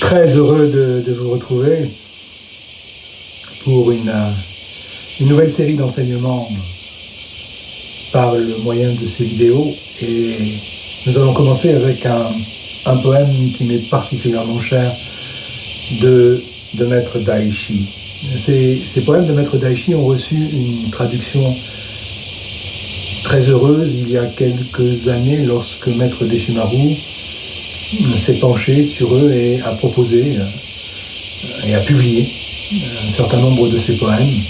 Très heureux de vous retrouver pour une nouvelle série d'enseignements par le moyen de ces vidéos. Et nous allons commencer avec un poème qui m'est particulièrement cher de Maître Daishi. Ces poèmes de Maître Daishi ont reçu une traduction très heureuse il y a quelques années lorsque Maître Deshimaru s'est penché sur eux et a proposé et a publié un certain nombre de ces poèmes,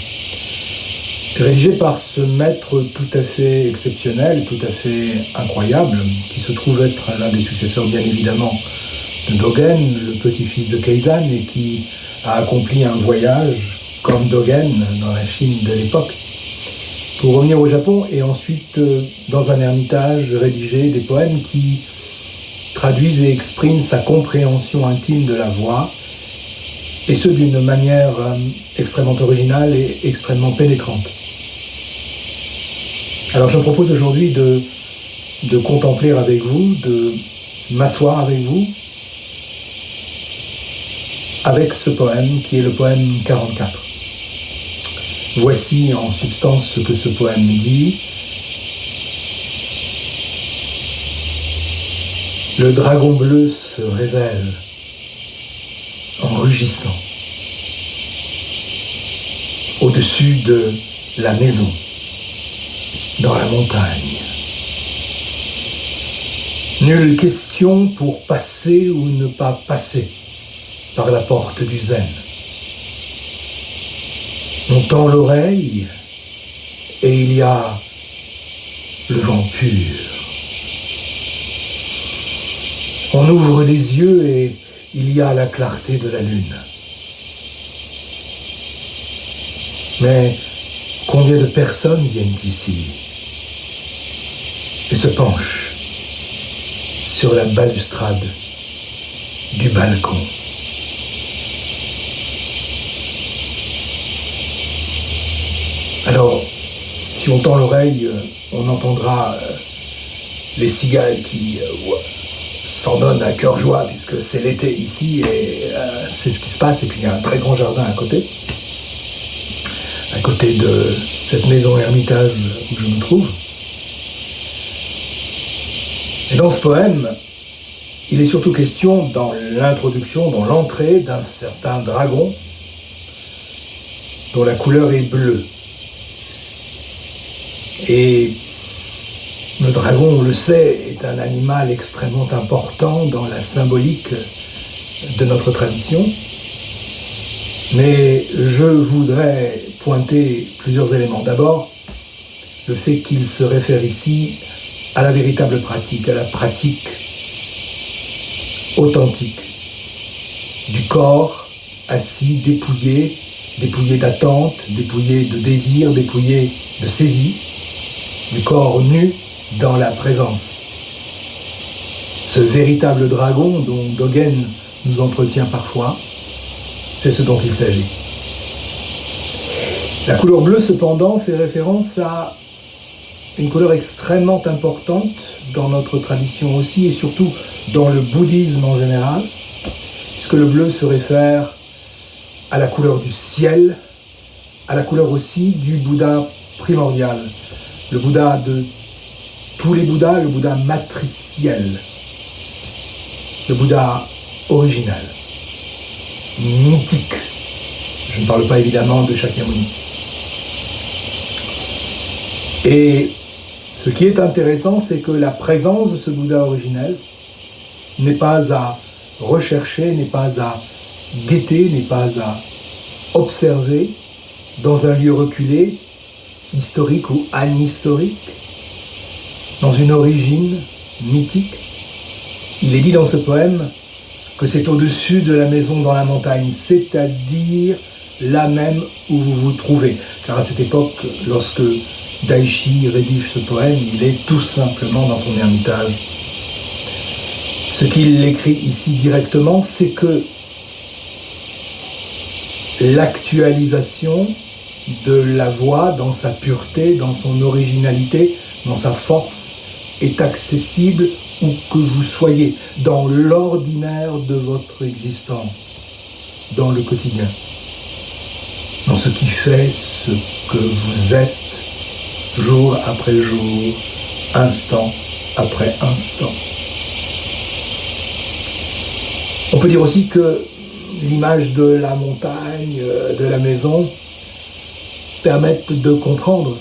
rédigés par ce maître tout à fait exceptionnel, tout à fait incroyable, qui se trouve être l'un des successeurs bien évidemment de Dogen, le petit-fils de Keizan, et qui a accompli un voyage comme Dogen dans la Chine de l'époque, pour revenir au Japon et ensuite dans un ermitage rédiger des poèmes qui traduisent et expriment sa compréhension intime de la voix, et ce d'une manière extrêmement originale et extrêmement pénétrante. Alors je me propose aujourd'hui de contempler avec vous, de m'asseoir avec vous, avec ce poème qui est le poème 44. Voici en substance ce que ce poème dit. Le dragon bleu se révèle en rugissant au-dessus de la maison, dans la montagne. Nulle question pour passer ou ne pas passer par la porte du zen. On tend l'oreille et il y a le vent pur. On ouvre les yeux et il y a la clarté de la lune. Mais combien de personnes viennent ici et se penchent sur la balustrade du balcon? Alors, si on tend l'oreille, on entendra les cigales qui s'en donnent à cœur joie puisque c'est l'été ici et c'est ce qui se passe. Et puis il y a un très grand jardin à côté de cette maison ermitage où je me trouve. Et dans ce poème, il est surtout question dans l'introduction, dans l'entrée d'un certain dragon dont la couleur est bleue. Et le dragon, on le sait, est un animal extrêmement important dans la symbolique de notre tradition. Mais je voudrais pointer plusieurs éléments. D'abord, le fait qu'il se réfère ici à la véritable pratique, à la pratique authentique du corps assis, dépouillé d'attente, dépouillé de désir, dépouillé de saisie, du corps nu dans la présence. Ce véritable dragon dont Dogen nous entretient parfois, c'est ce dont il s'agit. La couleur bleue, cependant, fait référence à une couleur extrêmement importante dans notre tradition aussi, et surtout dans le bouddhisme en général, puisque le bleu se réfère à la couleur du ciel, à la couleur aussi du Bouddha primordial, le Bouddha de tous les Bouddhas, le Bouddha matriciel, le Bouddha original, mythique. Je ne parle pas évidemment de Shakyamuni. Et ce qui est intéressant, c'est que la présence de ce Bouddha originel n'est pas à rechercher, n'est pas à guetter, n'est pas à observer dans un lieu reculé, historique ou anhistorique, dans une origine mythique. Il est dit dans ce poème que c'est au-dessus de la maison dans la montagne, c'est-à-dire là même où vous vous trouvez. Car à cette époque, lorsque Daishi rédige ce poème, il est tout simplement dans son ermitage. Ce qu'il écrit ici directement, c'est que l'actualisation de la voix dans sa pureté, dans son originalité, dans sa force, est accessible où que vous soyez, dans l'ordinaire de votre existence, dans le quotidien, dans ce qui fait ce que vous êtes, jour après jour, instant après instant. On peut dire aussi que l'image de la montagne, de la maison, permettent de comprendre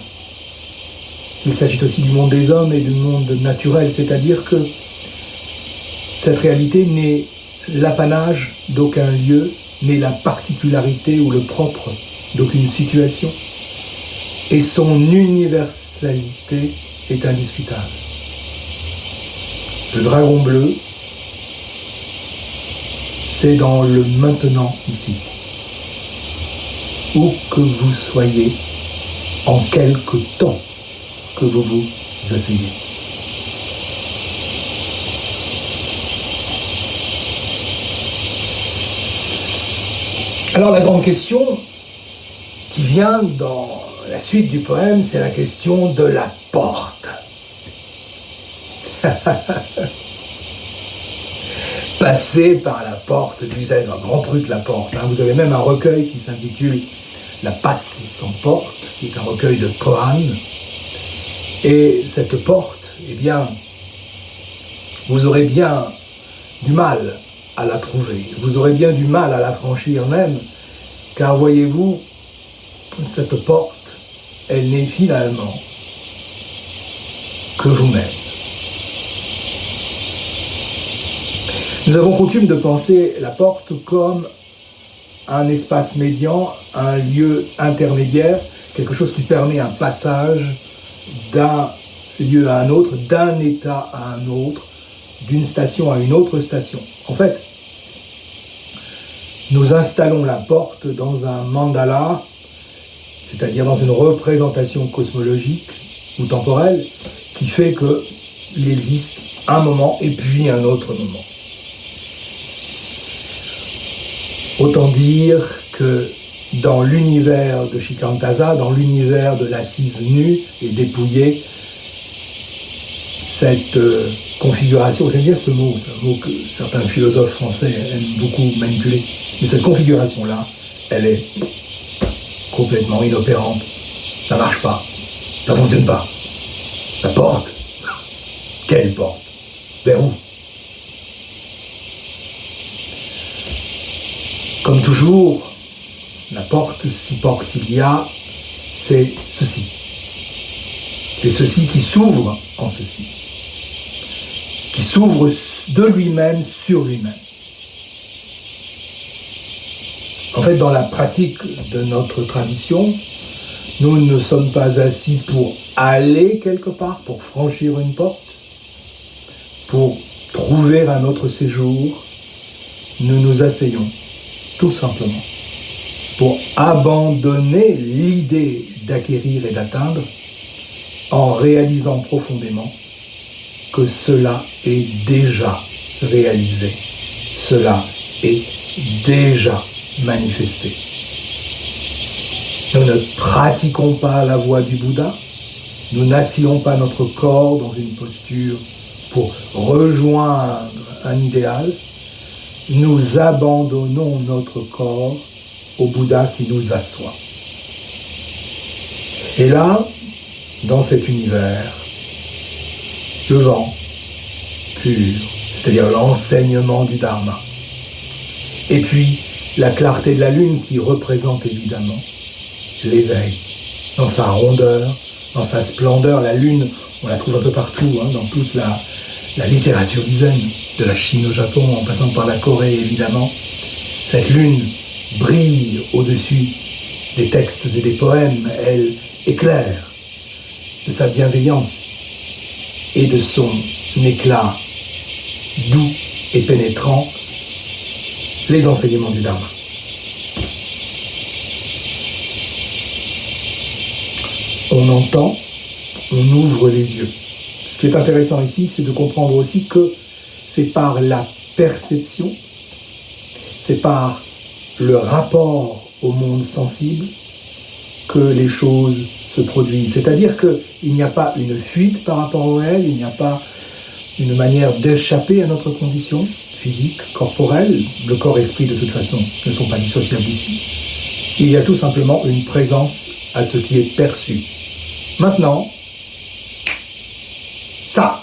qu'il s'agit aussi du monde des hommes et du monde naturel, c'est-à-dire que cette réalité n'est l'apanage d'aucun lieu, n'est la particularité ou le propre d'aucune situation, et son universalité est indiscutable. Le dragon bleu, c'est dans le maintenant ici. Où que vous soyez, en quelque temps que vous vous asseyez. Alors la grande question qui vient dans la suite du poème, c'est la question de la porte. Passer par la porte, vous savez, un grand truc la porte. Vous avez même un recueil qui s'intitule La passe sans porte, qui est un recueil de koans. Et cette porte, eh bien, vous aurez bien du mal à la trouver. Vous aurez bien du mal à la franchir même, car voyez-vous, cette porte, elle n'est finalement que vous-même. Nous avons coutume de penser la porte comme un espace médian, un lieu intermédiaire, quelque chose qui permet un passage d'un lieu à un autre, d'un état à un autre, d'une station à une autre station. En fait, nous installons la porte dans un mandala, c'est-à-dire dans une représentation cosmologique ou temporelle, qui fait qu'il existe un moment et puis un autre moment. Autant dire que dans l'univers de Shikantaza, dans l'univers de l'assise nue et dépouillée, cette configuration, j'aime bien ce mot, c'est un mot que certains philosophes français aiment beaucoup manipuler, mais cette configuration-là, elle est complètement inopérante, ça ne marche pas, ça ne fonctionne pas. La porte, quelle porte? Vers où? Comme toujours, la porte, si porte il y a, c'est ceci. C'est ceci qui s'ouvre en ceci. Qui s'ouvre de lui-même sur lui-même. En fait, dans la pratique de notre tradition, nous ne sommes pas assis pour aller quelque part, pour franchir une porte, pour trouver un autre séjour. Nous nous asseyons tout simplement pour abandonner l'idée d'acquérir et d'atteindre en réalisant profondément que cela est déjà réalisé, cela est déjà manifesté. Nous ne pratiquons pas la voie du Bouddha, nous n'asseyons pas notre corps dans une posture pour rejoindre un idéal, nous abandonnons notre corps au Bouddha qui nous assoit. Et là, dans cet univers, le vent pur, c'est-à-dire l'enseignement du Dharma, et puis la clarté de la lune qui représente évidemment l'éveil, dans sa rondeur, dans sa splendeur. La lune, on la trouve un peu partout, dans toute la littérature du Zen, de la Chine au Japon, en passant par la Corée évidemment. Cette lune brille au-dessus des textes et des poèmes, elle éclaire de sa bienveillance et de son éclat doux et pénétrant les enseignements du Dharma. On entend, on ouvre les yeux. Ce qui est intéressant ici, c'est de comprendre aussi que c'est par la perception, c'est par le rapport au monde sensible que les choses se produisent. C'est-à-dire qu'il n'y a pas une fuite par rapport au réel, il n'y a pas une manière d'échapper à notre condition physique, corporelle. Le corps et l'esprit, de toute façon, ne sont pas dissociables ici. Il y a tout simplement une présence à ce qui est perçu. Maintenant, ça.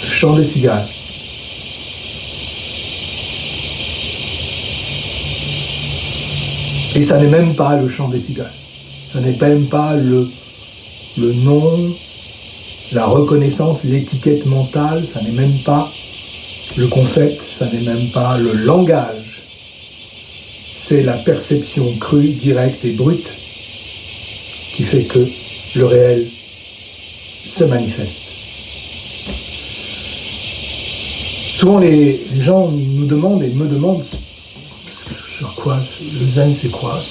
Chant des cigales. Et ça n'est même pas le chant des cigales. Ça n'est même pas le nom, la reconnaissance, l'étiquette mentale, ça n'est même pas le concept, ça n'est même pas le langage. C'est la perception crue, directe et brute qui fait que le réel se manifeste. Souvent les gens nous demandent et me demandent sur quoi le zen c'est quoi.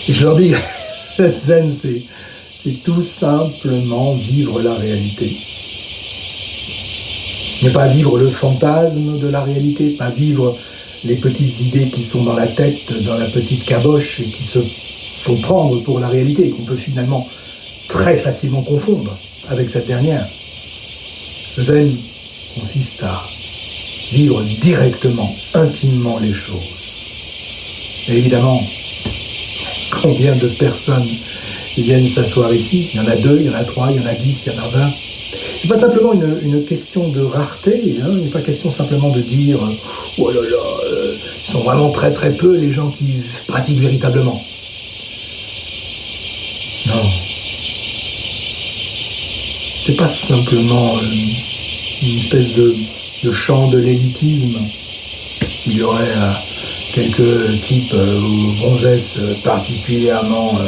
Et je leur dis le zen c'est tout simplement vivre la réalité. Ne pas vivre le fantasme de la réalité, pas vivre les petites idées qui sont dans la tête, dans la petite caboche et qui se font prendre pour la réalité, qu'on peut finalement très facilement confondre avec cette dernière. Le zen consiste à vivre directement, intimement les choses. Et évidemment, combien de personnes viennent s'asseoir ici? Il y en a 2, il y en a 3, il y en a 10, il y en a 20. C'est pas simplement une question de rareté, hein. Il n'est pas question simplement de dire « Oh là là, ils sont vraiment très très peu les gens qui pratiquent véritablement. » Non. C'est pas simplement une espèce de chant de l'élitisme. Il y aurait quelques types ou gonzesses particulièrement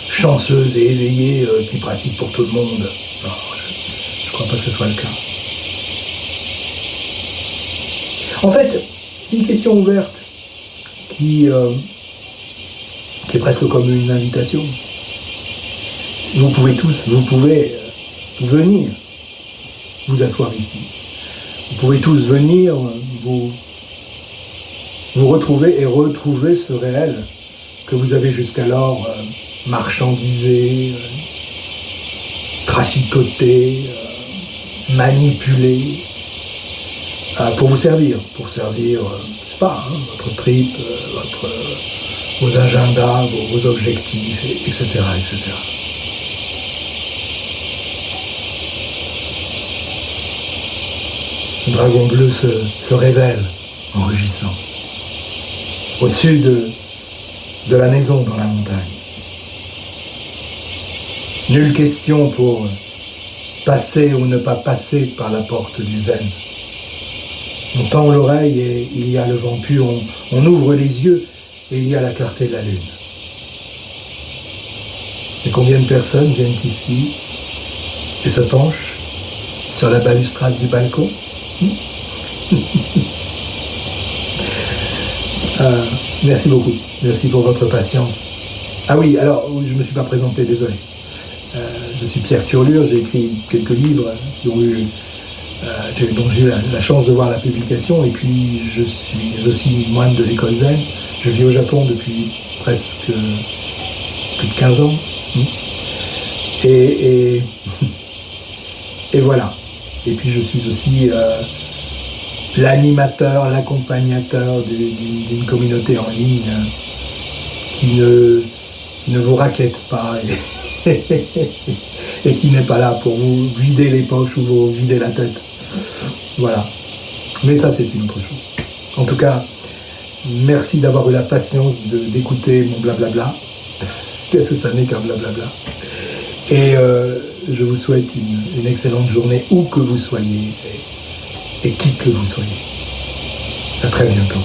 chanceuses et éveillées qui pratiquent pour tout le monde. Non, je ne crois pas que ce soit le cas. En fait, c'est une question ouverte qui est presque comme une invitation. Vous pouvez venir vous asseoir ici. Vous pouvez tous venir vous retrouver et retrouver ce réel que vous avez jusqu'alors marchandisé, traficoté, manipulé, pour vous servir, je sais pas, hein, votre trip, vos agendas, vos objectifs, etc., etc. Le dragon bleu se révèle en rugissant au-dessus de la maison dans la montagne. Nulle question pour passer ou ne pas passer par la porte du zen. On tend l'oreille et il y a le vent pur, on ouvre les yeux et il y a la clarté de la lune. Et combien de personnes viennent ici et se penchent sur la balustrade du balcon? Merci beaucoup, merci pour votre patience. Ah oui, alors, je ne me suis pas présenté, désolé. Je suis Pierre Turlure, j'ai écrit quelques livres dont j'ai eu la chance de voir la publication, et puis je suis aussi moine de l'école zen. Je vis au Japon depuis presque plus de 15 ans. Et voilà. Et puis je suis aussi l'animateur, l'accompagnateur d'une communauté en ligne qui ne vous raquette pas et qui n'est pas là pour vous vider les poches ou vous vider la tête. Voilà. Mais ça, c'est une autre chose. En tout cas, merci d'avoir eu la patience d'écouter mon blablabla. Qu'est-ce que ça n'est qu'un blablabla. Et je vous souhaite une excellente journée où que vous soyez et qui que vous soyez. À très bientôt.